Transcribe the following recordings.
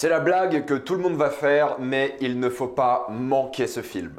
C'est la blague que tout le monde va faire, mais il ne faut pas manquer ce film.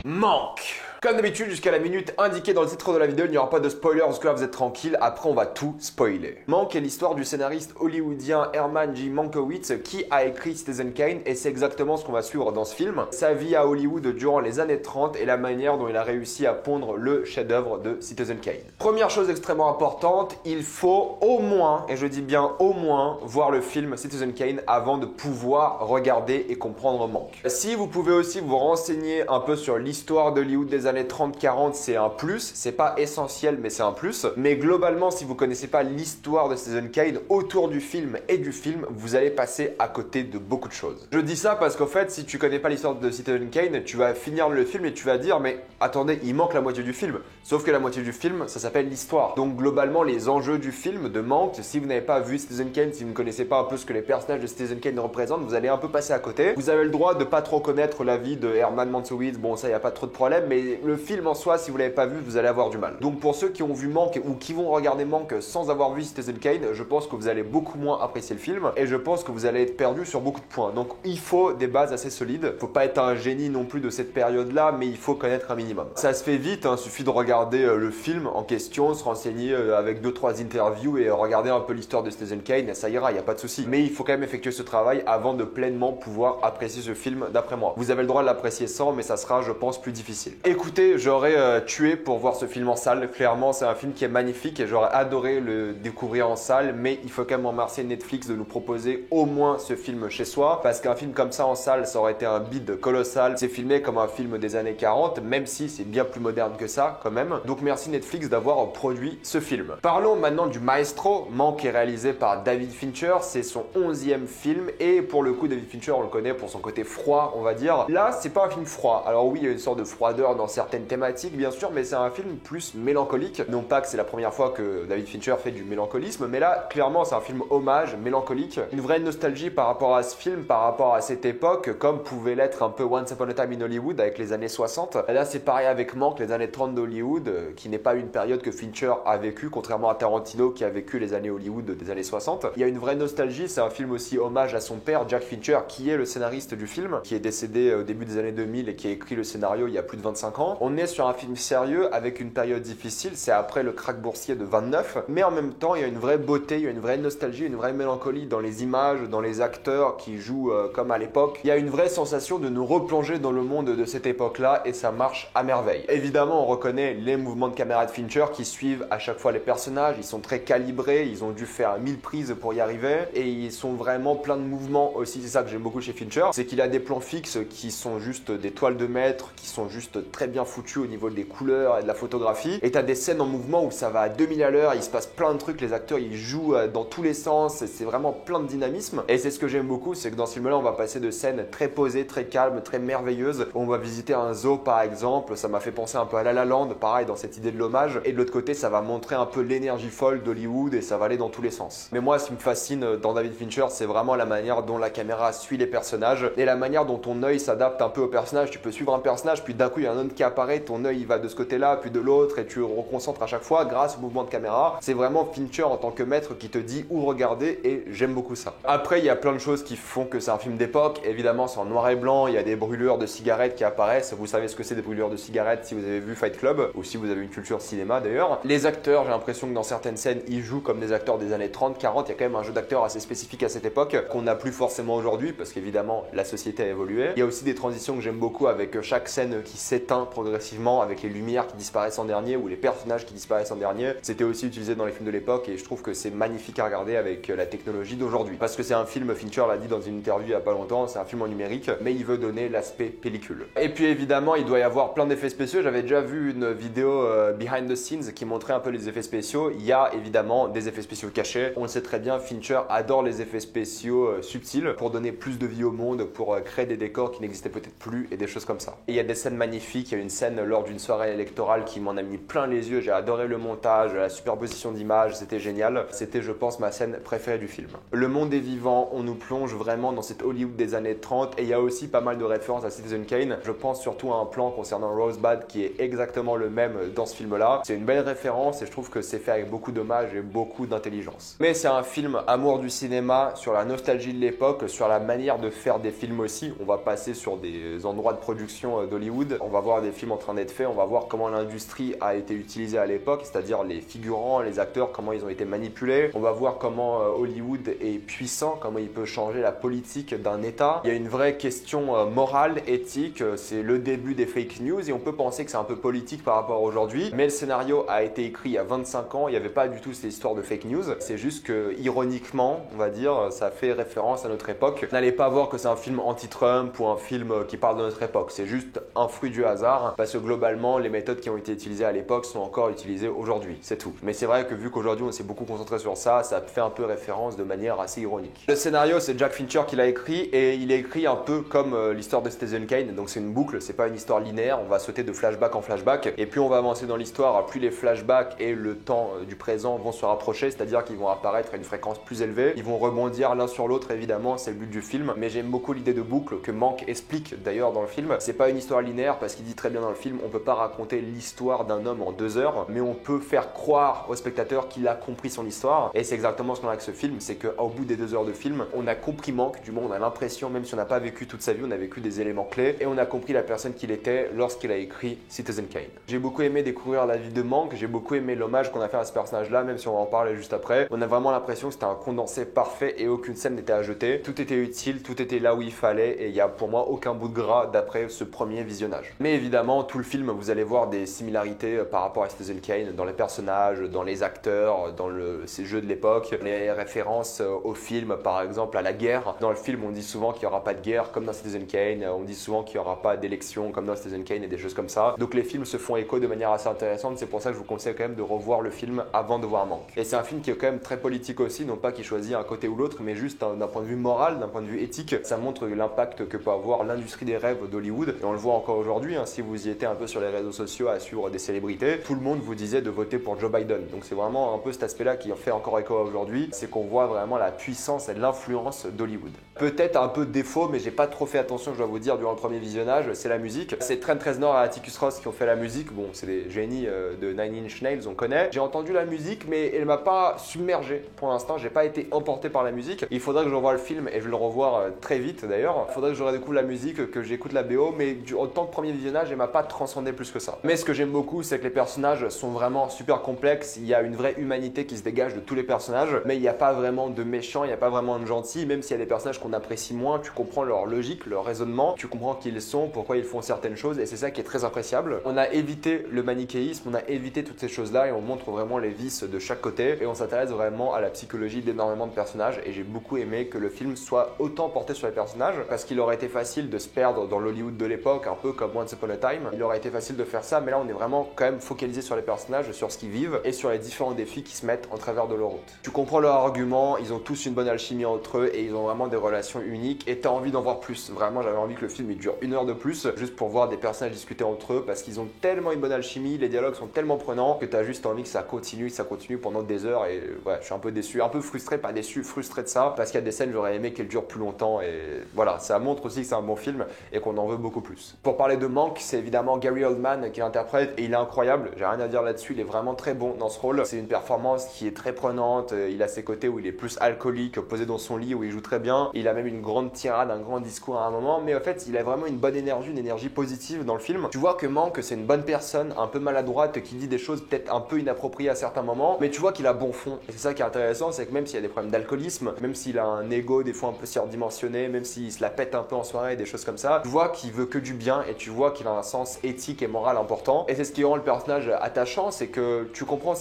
Manque. Comme d'habitude, jusqu'à la minute indiquée dans le titre de la vidéo, il n'y aura pas de spoiler, parce que là vous êtes tranquille, après on va tout spoiler. Manque est l'histoire du scénariste hollywoodien Herman J. Mankiewicz qui a écrit Citizen Kane et c'est exactement ce qu'on va suivre dans ce film. Sa vie à Hollywood durant les années 30 et la manière dont il a réussi à pondre le chef-d'œuvre de Citizen Kane. Première chose extrêmement importante, il faut au moins, et je dis bien au moins, voir le film Citizen Kane avant de pouvoir regarder et comprendre Manque. Si vous pouvez aussi vous renseigner un peu sur l'histoire d'Hollywood des années 30-40, c'est un plus, c'est pas essentiel mais c'est un plus, mais globalement si vous connaissez pas l'histoire de Citizen Kane autour du film et du film, vous allez passer à côté de beaucoup de choses. Je dis ça parce qu'en fait si tu connais pas l'histoire de Citizen Kane, tu vas finir le film et tu vas dire mais attendez, il manque la moitié du film, sauf que la moitié du film ça s'appelle l'histoire. Donc globalement les enjeux du film de Manque, si vous n'avez pas vu Citizen Kane, si vous ne connaissez pas un peu ce que les personnages de Citizen Kane représentent, vous allez un peu passer à côté. Vous avez le droit de pas trop connaître la vie de Herman Mankiewicz, bon ça y a pas trop de problème, mais le film en soi, si vous l'avez pas vu, vous allez avoir du mal. Donc pour ceux qui ont vu Manque ou qui vont regarder Manque sans avoir vu Citizen Kane, je pense que vous allez beaucoup moins apprécier le film et je pense que vous allez être perdu sur beaucoup de points. Donc il faut des bases assez solides. Faut pas être un génie non plus de cette période-là, mais il faut connaître un minimum. Ça se fait vite, il suffit de regarder le film en question, se renseigner avec 2-3 interviews et regarder un peu l'histoire de Citizen Kane, et ça ira, il n'y a pas de souci. Mais il faut quand même effectuer ce travail avant de pleinement pouvoir apprécier ce film d'après moi. Vous avez le droit de l'apprécier sans, mais ça sera, je pense, plus difficile. Écoutez, j'aurais tué pour voir ce film en salle. Clairement, c'est un film qui est magnifique et j'aurais adoré le découvrir en salle, mais il faut quand même remercier Netflix de nous proposer au moins ce film chez soi, parce qu'un film comme ça en salle, ça aurait été un bide colossal. C'est filmé comme un film des années 40, même si c'est bien plus moderne que ça quand même. Donc merci Netflix d'avoir produit ce film. Parlons maintenant du maestro. Manque est réalisé par David Fincher, c'est son 11e film et pour le coup David Fincher on le connaît pour son côté froid on va dire. Là c'est pas un film froid, alors oui il y a une sorte de froideur dans certaines thématiques bien sûr, mais c'est un film plus mélancolique. Non pas que c'est la première fois que David Fincher fait du mélancolisme, mais là clairement c'est un film hommage mélancolique, une vraie nostalgie par rapport à ce film, par rapport à cette époque, comme pouvait l'être un peu Once Upon a Time in Hollywood avec les années 60. Et là c'est pareil avec Manque, les années 30 d'Hollywood, qui n'est pas une période que Fincher a vécu, contrairement à Tarantino qui a vécu les années Hollywood des années 60. Il y a une vraie nostalgie, c'est un film aussi hommage à son père Jack Fincher, qui est le scénariste du film, qui est décédé au début des années 2000 et qui a écrit le scénario il y a plus de 25 ans. On est sur un film sérieux avec une période difficile, c'est après le krach boursier de 29, mais en même temps il y a une vraie beauté, il y a une vraie nostalgie, une vraie mélancolie dans les images, dans les acteurs qui jouent comme à l'époque. Il y a une vraie sensation de nous replonger dans le monde de cette époque-là et ça marche à merveille. Évidemment on reconnaît les mouvements de caméra de Fincher qui suivent à chaque fois les personnages, ils sont très calibrés, ils ont dû faire 1000 prises pour y arriver et ils sont vraiment plein de mouvements aussi, c'est ça que j'aime beaucoup chez Fincher, c'est qu'il a des plans fixes qui sont juste des toiles de maître, qui sont juste très bien foutus au niveau des couleurs et de la photographie, et t'as des scènes en mouvement où ça va à 2000 à l'heure, il se passe plein de trucs, les acteurs ils jouent dans tous les sens, c'est vraiment plein de dynamisme et c'est ce que j'aime beaucoup, c'est que dans ce film là on va passer de scènes très posées, très calmes, très merveilleuses, on va visiter un zoo par exemple, ça m'a fait penser un peu à La La Land, pareil dans cette idée de l'hommage, et de l'autre côté ça va montrer un peu l'énergie folle d'Hollywood et ça va aller dans tous les sens. Mais moi ce qui me fascine dans David Fincher c'est vraiment la manière dont la caméra suit les personnages et la manière dont ton œil s'adapte un peu au personnage. Tu peux suivre un personnage puis d'un coup il y a un autre qui apparaît, ton œil il va de ce côté là puis de l'autre et tu reconcentres à chaque fois grâce au mouvement de caméra. C'est vraiment Fincher en tant que maître qui te dit où regarder et j'aime beaucoup ça. Après il y a plein de choses qui font que c'est un film d'époque, évidemment c'est en noir et blanc, il y a des brûlures de cigarettes qui apparaissent, vous savez ce que c'est des brûlures de cigarettes si vous avez vu Fight Club ou si vous avez une culture cinéma d'ailleurs. Les acteurs, j'ai l'impression que dans certaines scènes ils jouent comme des acteurs des années 30, 40, il y a quand même un jeu d'acteurs assez spécifique à cette époque qu'on n'a plus forcément aujourd'hui parce qu'évidemment la société a évolué. Il y a aussi des transitions que j'aime beaucoup avec chaque scène qui s'éteint progressivement, avec les lumières qui disparaissent en dernier ou les personnages qui disparaissent en dernier. C'était aussi utilisé dans les films de l'époque et je trouve que c'est magnifique à regarder avec la technologie d'aujourd'hui. Parce que c'est un film, Fincher l'a dit dans une interview il y a pas longtemps, c'est un film en numérique, mais il veut donner l'aspect pellicule. Et puis évidemment il doit y avoir plein d'effets spéciaux. J'avais déjà vu une vidéo behind the scenes qui montrait un peu les effets spéciaux. Il y a évidemment des effets spéciaux cachés. On le sait très bien, Fincher adore les effets spéciaux subtils pour donner plus de vie au monde, pour créer des décors qui n'existaient peut-être plus et des choses comme ça. Et il y a des scènes magnifiques, il y a une scène lors d'une soirée électorale qui m'en a mis plein les yeux. J'ai adoré le montage, la superposition d'images, c'était génial. C'était, je pense, ma scène préférée du film. Le monde est vivant, on nous plonge vraiment dans cette Hollywood des années 30 et il y a aussi pas mal de références à Citizen Kane. Je pense surtout à un plan concernant Rosebud qui est exactement le même dans ce film-là. C'est une belle référence et je trouve que c'est fait avec beaucoup d'hommage et beaucoup d'intelligence. Mais c'est un film amour du cinéma, sur la nostalgie de l'époque, sur la manière de faire des films aussi. On va passer sur des endroits de production d'Hollywood. On va voir des films en train d'être faits, on va voir comment l'industrie a été utilisée à l'époque, c'est-à-dire les figurants, les acteurs, comment ils ont été manipulés. On va voir comment Hollywood est puissant, comment il peut changer la politique d'un État. Il y a une vraie question morale, éthique, c'est le début des fake news et on peut penser que c'est un peu politique par rapport à aujourd'hui, mais le scénario a été écrit il y a 25 ans, il n'y avait pas du tout cette histoire de fake news. C'est juste que, ironiquement, on va dire, ça fait référence à notre époque. N'allez pas voir que c'est un film anti-Trump ou un film qui parle de notre époque, c'est juste un fruit du hasard, parce que globalement, les méthodes qui ont été utilisées à l'époque sont encore utilisées aujourd'hui, c'est tout. Mais c'est vrai que vu qu'aujourd'hui on s'est beaucoup concentré sur ça, ça fait un peu référence de manière assez ironique. Le scénario, c'est Jack Fincher qui l'a écrit et il est écrit un peu comme l'histoire de Citizen Kane, donc c'est une boucle, c'est pas une histoire linéaire, on va sauter de flashback en flashback et plus on va avancer dans l'histoire, plus les flashbacks et le temps du présent vont se rapprocher, c'est-à-dire qu'ils vont apparaître à une fréquence plus élevée, ils vont rebondir l'un sur l'autre évidemment, c'est le but du film, mais j'aime beaucoup l'idée de boucle que Mank explique d'ailleurs dans le film. C'est pas une histoire linéaire parce qu'il dit très bien dans le film, on peut pas raconter l'histoire d'un homme en 2 heures, mais on peut faire croire au spectateur qu'il a compris son histoire et c'est exactement ce qu'on a avec ce film, c'est qu'au bout des 2 heures de film, on a compris Mank, du moins on a l'impression, même si on n'a pas vécu toute sa vie, on a vécu des éléments clés et on a compris la personne qu'il était lorsqu'il a écrit Citizen Kane. J'ai beaucoup aimé découvrir la vie de Mank, j'ai beaucoup aimé l'hommage qu'on a fait à ce personnage-là, même si on va en parler juste après. On a vraiment l'impression que c'était un condensé parfait et aucune scène n'était à jeter. Tout était utile, tout était là où il fallait et il n'y a pour moi aucun bout de gras d'après ce premier visionnage. Mais évidemment, tout le film, vous allez voir des similarités par rapport à Citizen Kane dans les personnages, dans les acteurs, dans ces jeux de l'époque, les références au film, par exemple à la guerre. Dans le film, on dit souvent qu'il n'y aura pas de guerre comme dans Citizen Kane, on dit souvent qu'il n'y aura pas d'élection comme dans Citizen Kane et des choses comme ça. Donc les films se font écho de manière assez intéressante, c'est pour ça que je vous conseille quand même de revoir le film avant de voir Mank. Et c'est un film qui est quand même très politique aussi, non pas qu'il choisit un côté ou l'autre, mais juste d'un point de vue moral, d'un point de vue éthique, ça montre l'impact que peut avoir l'industrie des rêves d'Hollywood. Et on le voit encore aujourd'hui, hein, si vous y étiez un peu sur les réseaux sociaux à suivre des célébrités, tout le monde vous disait de voter pour Joe Biden. Donc c'est vraiment un peu cet aspect-là qui en fait encore écho aujourd'hui, c'est qu'on voit vraiment la puissance et l'influence d'Hollywood. Peut-être un peu de défaut, mais j'ai pas trop fait attention, je dois vous dire, durant le premier visionnage, c'est la musique. C'est Trent Reznor et Atticus Ross qui ont fait la musique. Bon, c'est des génies de Nine Inch Nails, on connaît. J'ai entendu la musique, mais elle m'a pas submergé pour l'instant. J'ai pas été emporté par la musique. Il faudrait que je revoie le film et je vais le revoir très vite d'ailleurs. Il faudrait que je redécouvre la musique, que j'écoute la BO, mais en tant que premier visionnage, elle m'a pas transcendé plus que ça. Mais ce que j'aime beaucoup, c'est que les personnages sont vraiment super complexes. Il y a une vraie humanité qui se dégage de tous les personnages, mais il n'y a pas vraiment de méchants, il n'y a pas vraiment de gentils. Même s'il y a des personnages qu'on apprécie moins, tu comprends leur logique, leur raisonnement, tu comprends qui ils sont, pourquoi ils font certaines choses, et c'est ça qui est très appréciable. On a évité le manichéisme, on a évité toutes ces choses-là, et on montre vraiment les vices de chaque côté, et on s'intéresse vraiment à la psychologie d'énormément de personnages, et j'ai beaucoup aimé que le film soit autant porté sur les personnages, parce qu'il aurait été facile de se perdre dans l'Hollywood de l'époque, un peu comme Once Upon a Time. Il aurait été facile de faire ça, mais là on est vraiment quand même focalisé sur les personnages, sur ce qu'ils vivent, et sur les différents défis qui se mettent en travers de leur route. Tu comprends leur argument, ils ont tous une bonne alchimie entre eux, et ils ont vraiment des relations uniques, et t'as envie d'en voir plus. Vraiment, j'avais envie que le film il dure 1 heure de plus, juste pour voir des personnages discuter entre eux, parce qu'ils ont tellement une bonne alchimie, les dialogues sont tellement prenants, que t'as juste envie que ça continue pendant des heures, et ouais, je suis un peu déçu, un peu frustré, pas déçu, frustré de ça, parce qu'il y a des scènes, j'aurais aimé qu'elles durent plus longtemps, et voilà, ça montre aussi que c'est un bon film, et qu'on en veut beaucoup plus. Pour parler de Mank, c'est évidemment Gary Oldman qui l'interprète, et il est incroyable, j'ai rien à dire là-dessus, il est vraiment très bon dans ce rôle, c'est une performance qui est très prenante, il a ses côtés où il est plus alcoolique, posé dans son lit, où il joue très bien, il a même une grande tirade, un grand discours à un moment, mais en fait, il a vraiment une bonne énergie, une énergie positive dans le film. Tu vois que Mank, c'est une bonne personne, un peu maladroite, qui dit des choses peut-être un peu inappropriées à certains moments, mais tu vois qu'il a bon fond. Et c'est ça qui est intéressant, c'est que même s'il y a des problèmes d'alcoolisme, même s'il a un ego des fois un peu surdimensionné, même s'il se la pète un peu en soirée, des choses comme ça, tu vois qu'il veut que du bien et tu vois qu'il a un sens éthique et moral important. Et c'est ce qui rend le personnage attachant, c'est que tu comprends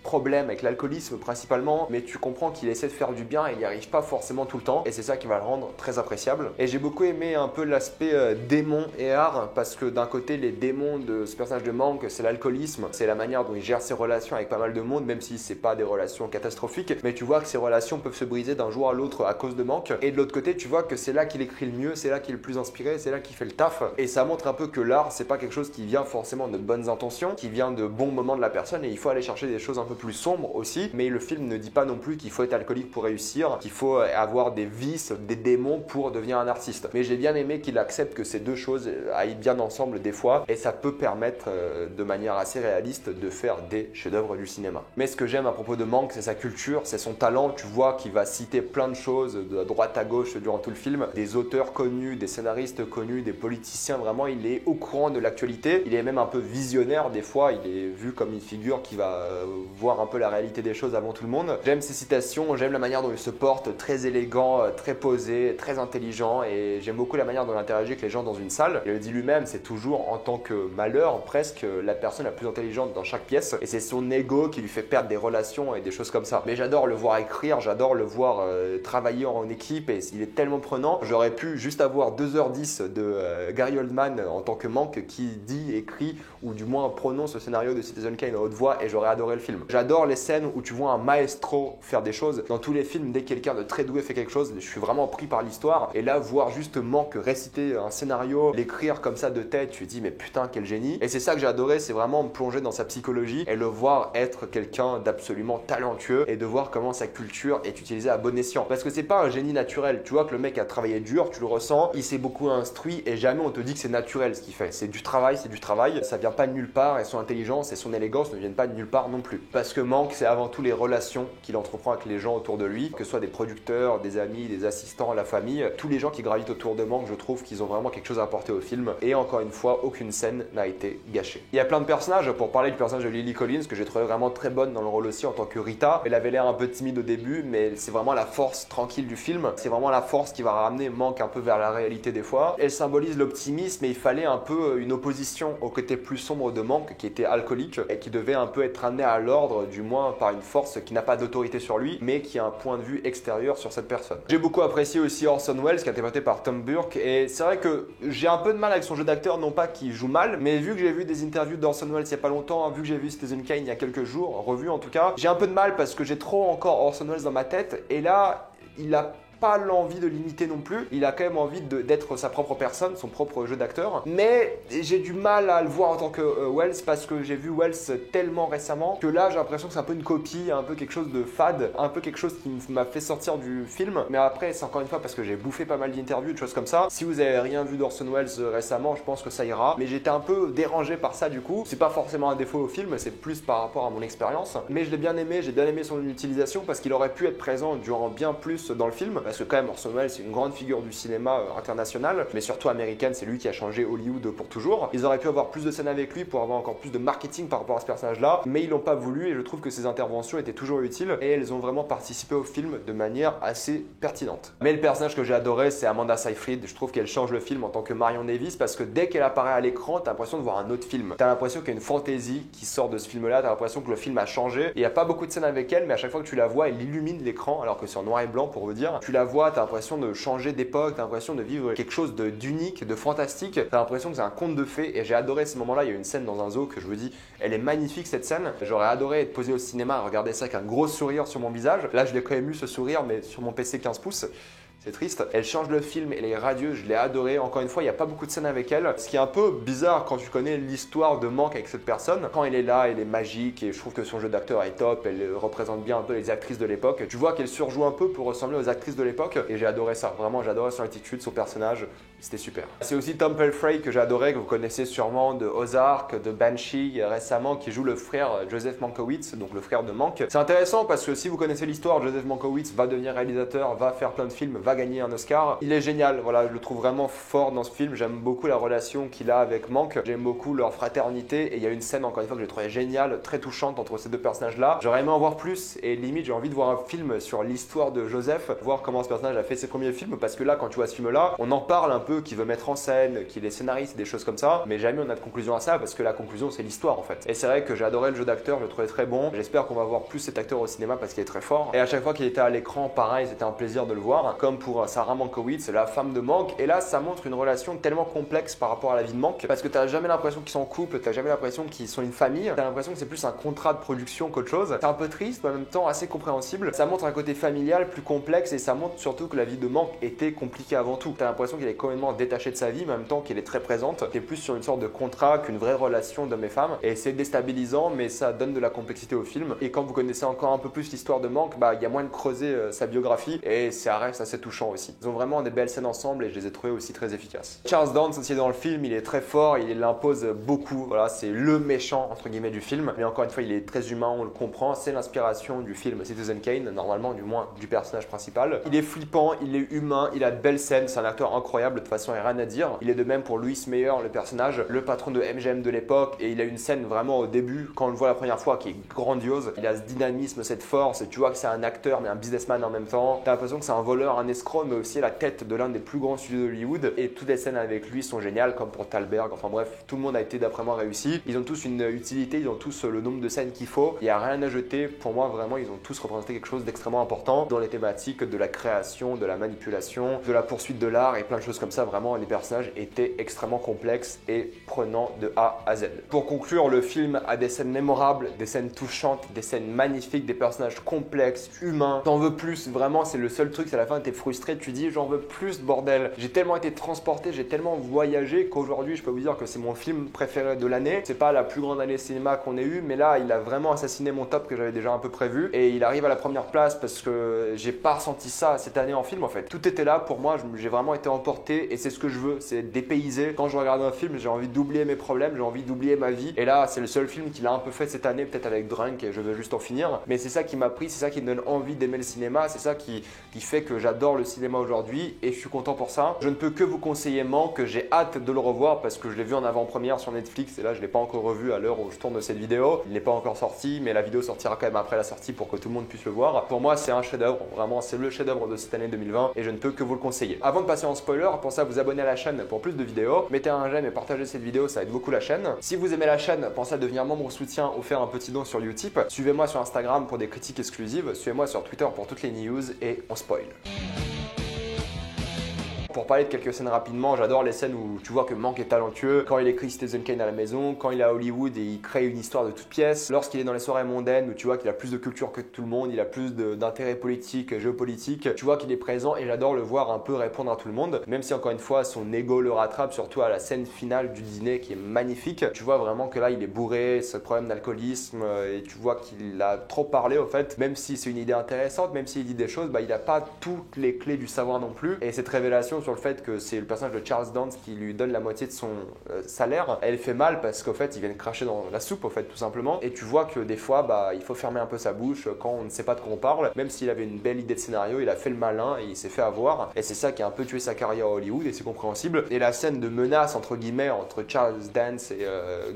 problème avec l'alcoolisme principalement, mais tu comprends qu'il essaie de faire du bien et il n'y arrive pas forcément tout le temps, et c'est ça qui va le rendre très appréciable. Et j'ai beaucoup aimé un peu l'aspect démon et art, parce que d'un côté les démons de ce personnage de Mank, c'est l'alcoolisme, c'est la manière dont il gère ses relations avec pas mal de monde, même si c'est pas des relations catastrophiques, mais tu vois que ces relations peuvent se briser d'un jour à l'autre à cause de Mank. Et de l'autre côté tu vois que c'est là qu'il écrit le mieux, c'est là qu'il est le plus inspiré, c'est là qu'il fait le taf, et ça montre un peu que l'art c'est pas quelque chose qui vient forcément de bonnes intentions, qui vient de bons moments de la personne, et il faut aller chercher des choses un peu plus sombres aussi. Mais le film ne dit pas non plus qu'il faut être alcoolique pour réussir, qu'il faut avoir des vices, des démons pour devenir un artiste. Mais j'ai bien aimé qu'il accepte que ces deux choses aillent bien ensemble des fois, et ça peut permettre de manière assez réaliste de faire des chefs-d'œuvre du cinéma. Mais ce que j'aime à propos de Mank, c'est sa culture, c'est son talent. Tu vois qu'il va citer plein de choses de droite à gauche durant tout le film, des auteurs connus, des scénaristes connus, des politiciens. Vraiment, il est au courant de l'actualité, il est même un peu visionnaire des fois, il est vu comme une figure qui va voir un peu la réalité des choses avant tout le monde. J'aime ses citations, j'aime la manière dont il se porte, très élégant, très posé, très intelligent, et j'aime beaucoup la manière dont il interagit avec les gens dans une salle. Il le dit lui-même, c'est toujours en tant que malheur presque la personne la plus intelligente dans chaque pièce, et c'est son ego qui lui fait perdre des relations et des choses comme ça. Mais j'adore le voir écrire, j'adore le voir travailler en équipe, et il est tellement prenant. J'aurais pu juste avoir 2h10 de Gary Oldman en tant que Mank qui dit, écrit ou du moins prononce le scénario de Citizen Kane en haute voix, et j'aurais adoré le film. J'adore les scènes où tu vois un maestro faire des choses. Dans tous les films, dès que quelqu'un de très doué fait quelque chose, je suis vraiment pris par l'histoire, et là voir juste Mank réciter un scénario, l'écrire comme ça de tête, tu te dis mais putain quel génie. Et c'est ça que j'ai adoré, c'est vraiment me plonger dans sa psychologie et le voir être quelqu'un d'absolument talentueux, et de voir comment sa culture est utilisée à bon escient. Parce que c'est pas un génie naturel, tu vois que le mec a travaillé dur, tu le ressens, il s'est beaucoup instruit, et jamais on te dit que c'est naturel ce qu'il fait. C'est du travail, ça vient pas de nulle part, et son intelligence et son élégance ne viennent pas de nulle part non plus. Parce que Mank, c'est avant tout les relations qu'il entreprend avec les gens autour de lui, que ce soit des producteurs, des amis, des assistants, la famille, tous les gens qui gravitent autour de Mank, je trouve qu'ils ont vraiment quelque chose à apporter au film, et encore une fois, aucune scène n'a été gâchée. Il y a plein de personnages, pour parler du personnage de Lily Collins, que j'ai trouvé vraiment très bonne dans le rôle aussi en tant que Rita. Elle avait l'air un peu timide au début, mais c'est vraiment la force tranquille du film, c'est vraiment la force qui va ramener Mank un peu vers la réalité des fois. Elle symbolise l'optimisme, et il fallait un peu une opposition au côté plus sombre de Mank, qui était alcoolique, et qui devait un peu être amené à l'ordre, du moins par une force qui n'a pas d'autorité sur lui, mais qui a un point de vue extérieur sur cette personne. J'ai beaucoup apprécié aussi Orson Welles, qui est interprété par Tom Burke, et c'est vrai que j'ai un peu de mal avec son jeu d'acteur, non pas qu'il joue mal, mais vu que j'ai vu des interviews d'Orson Welles il y a pas longtemps, vu que j'ai vu Citizen Kane il y a quelques jours, revu en tout cas, j'ai un peu de mal parce que j'ai trop encore Orson Welles dans ma tête, et là, il a pas l'envie de l'imiter non plus, il a quand même envie d'être sa propre personne, son propre jeu d'acteur, mais j'ai du mal à le voir en tant que Wells, parce que j'ai vu Wells tellement récemment que là j'ai l'impression que c'est un peu une copie, un peu quelque chose de fade, un peu quelque chose qui m'a fait sortir du film. Mais après c'est encore une fois parce que j'ai bouffé pas mal d'interviews, de choses comme ça. Si vous avez rien vu d'Orson Welles récemment, je pense que ça ira, mais j'étais un peu dérangé par ça du coup. C'est pas forcément un défaut au film, c'est plus par rapport à mon expérience, mais je l'ai bien aimé, j'ai bien aimé son utilisation, parce qu'il aurait pu être présent durant bien plus dans le film, parce que quand même Orson Welles c'est une grande figure du cinéma international, mais surtout américaine, c'est lui qui a changé Hollywood pour toujours. Ils auraient pu avoir plus de scènes avec lui pour avoir encore plus de marketing par rapport à ce personnage-là, mais ils l'ont pas voulu, et je trouve que ses interventions étaient toujours utiles, et elles ont vraiment participé au film de manière assez pertinente. Mais le personnage que j'ai adoré, c'est Amanda Seyfried. Je trouve qu'elle change le film en tant que Marion Davies, parce que dès qu'elle apparaît à l'écran, t'as l'impression de voir un autre film. T'as l'impression qu'il y a une fantaisie qui sort de ce film-là, t'as l'impression que le film a changé. Il y a pas beaucoup de scènes avec elle, mais à chaque fois que tu la vois, elle illumine l'écran, alors que c'est en noir et blanc pour vous dire. Tu la vois, t'as l'impression de changer d'époque, t'as l'impression de vivre quelque chose d'unique, de fantastique, t'as l'impression que c'est un conte de fées, et j'ai adoré ces moments-là. Il y a une scène dans un zoo que je vous dis, elle est magnifique cette scène. J'aurais adoré être posé au cinéma à regarder ça avec un gros sourire sur mon visage. Là je l'ai quand même eu ce sourire, mais sur mon PC 15 pouces. C'est triste. Elle change le film, elle est radieuse, je l'ai adorée. Encore une fois, il n'y a pas beaucoup de scènes avec elle. Ce qui est un peu bizarre quand tu connais l'histoire de Mank avec cette personne. Quand elle est là, elle est magique, et je trouve que son jeu d'acteur est top. Elle représente bien un peu les actrices de l'époque. Tu vois qu'elle surjoue un peu pour ressembler aux actrices de l'époque, et j'ai adoré ça. Vraiment, j'ai adoré son attitude, son personnage. C'était super. C'est aussi Tom Pelfrey que j'ai adoré, que vous connaissez sûrement de Ozark, de Banshee récemment, qui joue le frère Joseph Mankiewicz, donc le frère de Mank. C'est intéressant parce que si vous connaissez l'histoire, Joseph Mankiewicz va devenir réalisateur, va faire plein de films, va gagner un Oscar. Il est génial, voilà, je le trouve vraiment fort dans ce film. J'aime beaucoup la relation qu'il a avec Mank, j'aime beaucoup leur fraternité et il y a une scène encore une fois que j'ai trouvé géniale, très touchante entre ces deux personnages-là. J'aurais aimé en voir plus et limite j'ai envie de voir un film sur l'histoire de Joseph, voir comment ce personnage a fait ses premiers films parce que là quand tu vois ce film-là, on en parle un peu, qu'il veut mettre en scène, qu'il est scénariste et des choses comme ça, mais jamais on a de conclusion à ça parce que la conclusion c'est l'histoire en fait. Et c'est vrai que j'ai adoré le jeu d'acteur, je le trouvais très bon. J'espère qu'on va voir plus cet acteur au cinéma parce qu'il est très fort. Et à chaque fois qu'il était à l'écran, pareil, c'était un plaisir de le voir. Comme pour Sarah Mankiewicz, la femme de Mank. Et là, ça montre une relation tellement complexe par rapport à la vie de Mank parce que t'as jamais l'impression qu'ils sont en couple, t'as jamais l'impression qu'ils sont une famille. T'as l'impression que c'est plus un contrat de production qu'autre chose. C'est un peu triste, mais en même temps assez compréhensible. Ça montre un côté familial plus complexe et ça montre surtout que la vie de Mank était compliquée avant tout. T'as l'impression qu'il est complètement détaché de sa vie, mais en même temps qu'il est très présente. T'es plus sur une sorte de contrat qu'une vraie relation d'homme et femme. Et c'est déstabilisant, mais ça donne de la complexité au film. Et quand vous connaissez encore un peu plus l'histoire de Mank, bah il y a moyen de creuser sa biographie et ça reste assez touchant aussi. Ils ont vraiment des belles scènes ensemble et je les ai trouvées aussi très efficaces. Charles Dance aussi dans le film, il est très fort, il l'impose beaucoup. Voilà, c'est le méchant entre guillemets du film. Mais encore une fois, il est très humain, on le comprend. C'est l'inspiration du film Citizen Kane, normalement du moins du personnage principal. Il est flippant, il est humain, il a de belles scènes, c'est un acteur incroyable, de toute façon il n'y a rien à dire. Il est de même pour Louis Mayer, le personnage, le patron de MGM de l'époque, et il a une scène vraiment au début, quand on le voit la première fois, qui est grandiose. Il a ce dynamisme, cette force, et tu vois que c'est un acteur mais un businessman en même temps. T'as l'impression que c'est un voleur, un escroc, mais aussi la tête de l'un des plus grands studios d'Hollywood. Et toutes les scènes avec lui sont géniales, comme pour Thalberg. Enfin bref, tout le monde a été d'après moi réussi. Ils ont tous une utilité, ils ont tous le nombre de scènes qu'il faut. Il n'y a rien à jeter. Pour moi, vraiment, ils ont tous représenté quelque chose d'extrêmement important dans les thématiques de la création, de la manipulation, de la poursuite de l'art et plein de choses comme ça. Vraiment, les personnages étaient extrêmement complexes et prenants de A à Z. Pour conclure, le film a des scènes mémorables, des scènes touchantes, des scènes magnifiques, des personnages complexes, humains. T'en veux plus, vraiment, c'est le seul truc, c'est à la fin, t'es frustré, tu dis j'en veux plus, bordel. J'ai tellement été transporté, j'ai tellement voyagé qu'aujourd'hui, je peux vous dire que c'est mon film préféré de l'année. C'est pas la plus grande année cinéma qu'on ait eu, mais là, il a vraiment assassiné mon top que j'avais déjà un peu prévu. Et il arrive à la première place parce que j'ai pas ressenti ça cette année en film en fait. Tout était là pour moi, j'ai vraiment été emporté et c'est ce que je veux, c'est dépaysé. Quand je regarde un film, j'ai envie d'oublier mes problèmes, j'ai envie d'oublier ma vie. Et là, c'est le seul film qu'il a un peu fait cette année, peut-être avec Drunk et je veux juste en finir. Mais c'est ça qui m'a pris, c'est ça qui me donne envie d'aimer le cinéma, c'est ça qui fait que j'adore le cinéma aujourd'hui et je suis content pour ça. Je ne peux que vous conseiller Mank, que j'ai hâte de le revoir parce que je l'ai vu en avant-première sur Netflix et là je l'ai pas encore revu à l'heure où je tourne cette vidéo. Il n'est pas encore sorti, mais la vidéo sortira quand même après la sortie pour que tout le monde puisse le voir. Pour moi, c'est un chef-d'œuvre, vraiment c'est le chef-d'œuvre de cette année 2020 et je ne peux que vous le conseiller. Avant de passer en spoiler, pensez à vous abonner à la chaîne pour plus de vidéos. Mettez un j'aime et partagez cette vidéo, ça aide beaucoup la chaîne. Si vous aimez la chaîne, pensez à devenir membre soutien ou faire un petit don sur Utip. Suivez-moi sur Instagram pour des critiques exclusives, suivez-moi sur Twitter pour toutes les news et on spoil. Pour parler de quelques scènes rapidement, j'adore les scènes où tu vois que Mank est talentueux, quand il écrit Citizen Kane à la maison, quand il est à Hollywood et il crée une histoire de toute pièce, lorsqu'il est dans les soirées mondaines où tu vois qu'il a plus de culture que tout le monde, il a plus d'intérêt politique, géopolitique, tu vois qu'il est présent et j'adore le voir un peu répondre à tout le monde, même si encore une fois son ego le rattrape, surtout à la scène finale du dîner qui est magnifique. Tu vois vraiment que là il est bourré, ce problème d'alcoolisme et tu vois qu'il a trop parlé au fait, même si c'est une idée intéressante, même s'il dit des choses, bah il n'a pas toutes les clés du savoir non plus et cette révélation sur le fait que c'est le personnage de Charles Dance qui lui donne la moitié de son salaire, elle fait mal parce qu'au fait il vient de cracher dans la soupe au fait tout simplement et tu vois que des fois bah il faut fermer un peu sa bouche quand on ne sait pas de quoi on parle, même s'il avait une belle idée de scénario, il a fait le malin et il s'est fait avoir et c'est ça qui a un peu tué sa carrière à Hollywood et c'est compréhensible. Et la scène de menace entre guillemets entre Charles Dance et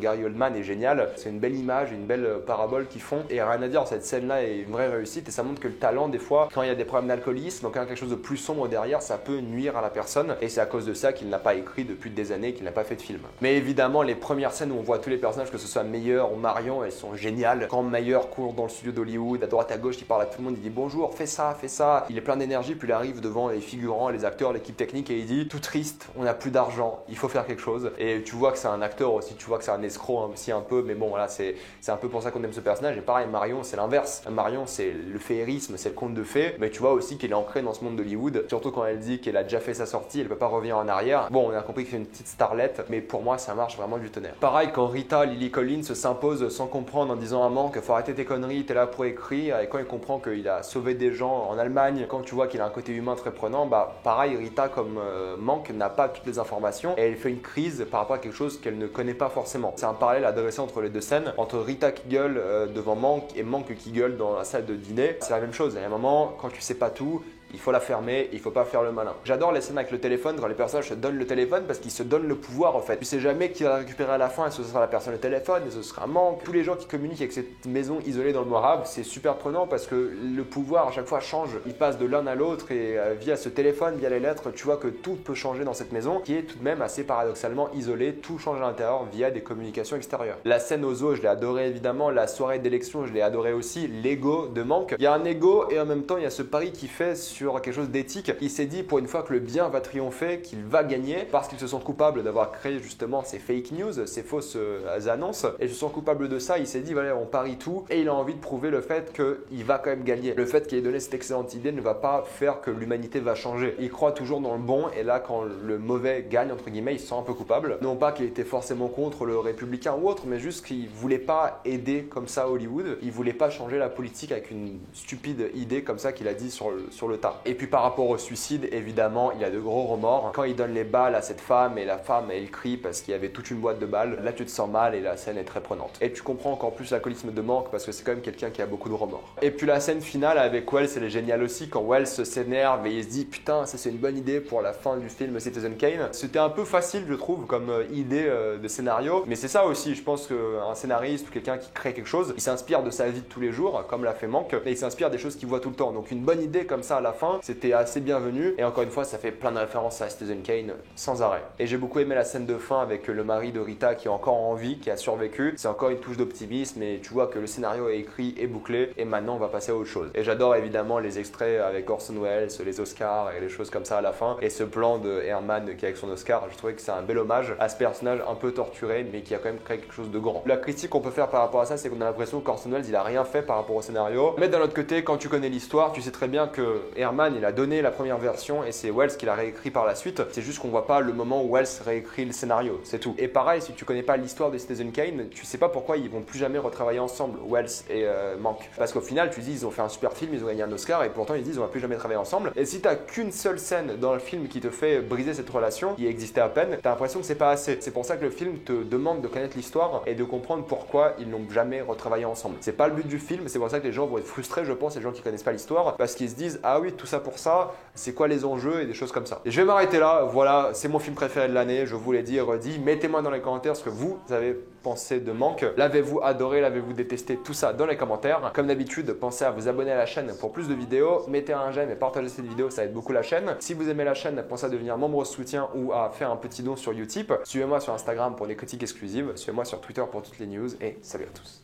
Gary Oldman est géniale, c'est une belle image, une belle parabole qu'ils font et rien à dire, cette scène là est une vraie réussite et ça montre que le talent des fois quand il y a des problèmes d'alcoolisme, quand il y a quelque chose de plus sombre derrière, ça peut nuire à la personne. Et c'est à cause de ça qu'il n'a pas écrit depuis des années, qu'il n'a pas fait de film. Mais évidemment, les premières scènes où on voit tous les personnages, que ce soit Meyer ou Marion, elles sont géniales. Quand Meyer court dans le studio d'Hollywood, à droite à gauche, il parle à tout le monde, il dit bonjour, fais ça, fais ça. Il est plein d'énergie, puis il arrive devant les figurants, les acteurs, l'équipe technique et il dit tout triste, on n'a plus d'argent, il faut faire quelque chose. Et tu vois que c'est un acteur aussi, tu vois que c'est un escroc aussi un peu, mais bon voilà, c'est un peu pour ça qu'on aime ce personnage. Et pareil, Marion, c'est l'inverse. Marion, c'est le féerisme, c'est le conte de fées, mais tu vois aussi qu'elle est ancrée dans ce monde d'Hollywood, surtout quand elle dit qu'elle a déjà fait sa sortie, elle peut pas revenir en arrière. Bon, on a compris que c'est une petite starlette, mais pour moi, ça marche vraiment du tonnerre. Pareil, quand Rita Lily Collins s'impose sans comprendre en disant à Mank faut arrêter tes conneries, t'es là pour écrire, et quand il comprend qu'il a sauvé des gens en Allemagne, quand tu vois qu'il a un côté humain très prenant, bah pareil, Rita comme Mank n'a pas toutes les informations et elle fait une crise par rapport à quelque chose qu'elle ne connaît pas forcément. C'est un parallèle à dresser entre les deux scènes, entre Rita qui gueule devant Mank et Mank qui gueule dans la salle de dîner. C'est la même chose, il y a un moment, quand tu sais pas tout, il faut la fermer, il faut pas faire le malin. J'adore les scènes avec le téléphone quand les personnages se donnent le téléphone parce qu'ils se donnent le pouvoir en fait. Tu sais jamais qui va le récupérer à la fin, et ce sera la personne le téléphone, et ce sera Manque. Tous les gens qui communiquent avec cette maison isolée dans le Mojave, c'est super prenant parce que le pouvoir à chaque fois change. Il passe de l'un à l'autre et via ce téléphone, via les lettres, tu vois que tout peut changer dans cette maison qui est tout de même assez paradoxalement isolée. Tout change à l'intérieur via des communications extérieures. La scène aux zoo, je l'ai adoré évidemment. La soirée d'élection, je l'ai adoré aussi. L'ego de Manque. Il y a un ego et en même temps il y a ce pari qu'il fait sur quelque chose d'éthique. Il s'est dit pour une fois que le bien va triompher, qu'il va gagner parce qu'ils se sentent coupables d'avoir créé justement ces fake news, ces fausses annonces. Et ils se sont coupables de ça. Il s'est dit voilà, on parie tout et il a envie de prouver le fait qu'il va quand même gagner. Le fait qu'il ait donné cette excellente idée ne va pas faire que l'humanité va changer. Il croit toujours dans le bon et là quand le mauvais gagne entre guillemets, il se sent un peu coupable. Non pas qu'il était forcément contre le républicain ou autre, mais juste qu'il voulait pas aider comme ça Hollywood. Il voulait pas changer la politique avec une stupide idée comme ça qu'il a dit sur le tas. Et puis par rapport au suicide, évidemment, il a de gros remords. Quand il donne les balles à cette femme et la femme elle crie parce qu'il y avait toute une boîte de balles, là tu te sens mal et la scène est très prenante. Et tu comprends encore plus l'alcoolisme de Manque parce que c'est quand même quelqu'un qui a beaucoup de remords. Et puis la scène finale avec Wells, elle est géniale aussi quand Wells s'énerve et il se dit putain ça c'est une bonne idée pour la fin du film Citizen Kane. C'était un peu facile je trouve comme idée de scénario, mais c'est ça aussi, je pense qu'un scénariste ou quelqu'un qui crée quelque chose, il s'inspire de sa vie de tous les jours comme l'a fait Manque, et il s'inspire des choses qu'il voit tout le temps. Donc une bonne idée comme ça à la fin, c'était assez bienvenu et encore une fois ça fait plein de références à Citizen Kane sans arrêt. Et j'ai beaucoup aimé la scène de fin avec le mari de Rita qui est encore en vie, qui a survécu. C'est encore une touche d'optimisme et tu vois que le scénario est écrit et bouclé et maintenant on va passer à autre chose. Et j'adore évidemment les extraits avec Orson Welles, les Oscars et les choses comme ça à la fin. Et ce plan de Herman qui est avec son Oscar, je trouvais que c'est un bel hommage à ce personnage un peu torturé mais qui a quand même créé quelque chose de grand. La critique qu'on peut faire par rapport à ça, c'est qu'on a l'impression qu'Orson Welles il a rien fait par rapport au scénario. Mais d'un autre côté, quand tu connais l'histoire, tu sais très bien que Herman il a donné la première version et c'est Welles qui l'a réécrit par la suite. C'est juste qu'on voit pas le moment où Welles réécrit le scénario, c'est tout. Et pareil, si tu connais pas l'histoire de Citizen Kane, tu sais pas pourquoi ils vont plus jamais retravailler ensemble, Welles et Manque. Parce qu'au final, tu dis ils ont fait un super film, ils ont gagné un Oscar et pourtant ils disent on va plus jamais travailler ensemble. Et si t'as qu'une seule scène dans le film qui te fait briser cette relation, qui existait à peine, t'as l'impression que c'est pas assez. C'est pour ça que le film te demande de connaître l'histoire et de comprendre pourquoi ils n'ont jamais retravaillé ensemble. C'est pas le but du film, c'est pour ça que les gens vont être frustrés, je pense, les gens qui connaissent pas l'histoire, parce qu'ils se disent ah oui tout ça pour ça, c'est quoi les enjeux et des choses comme ça. Et je vais m'arrêter là, voilà, c'est mon film préféré de l'année, je vous l'ai dit et redit, mettez-moi dans les commentaires ce que vous avez pensé de Manque. L'avez-vous adoré, l'avez-vous détesté, tout ça dans les commentaires. Comme d'habitude, pensez à vous abonner à la chaîne pour plus de vidéos, mettez un j'aime et partagez cette vidéo, ça aide beaucoup la chaîne. Si vous aimez la chaîne, pensez à devenir membre de soutien ou à faire un petit don sur Utip. Suivez-moi sur Instagram pour des critiques exclusives, suivez-moi sur Twitter pour toutes les news et salut à tous.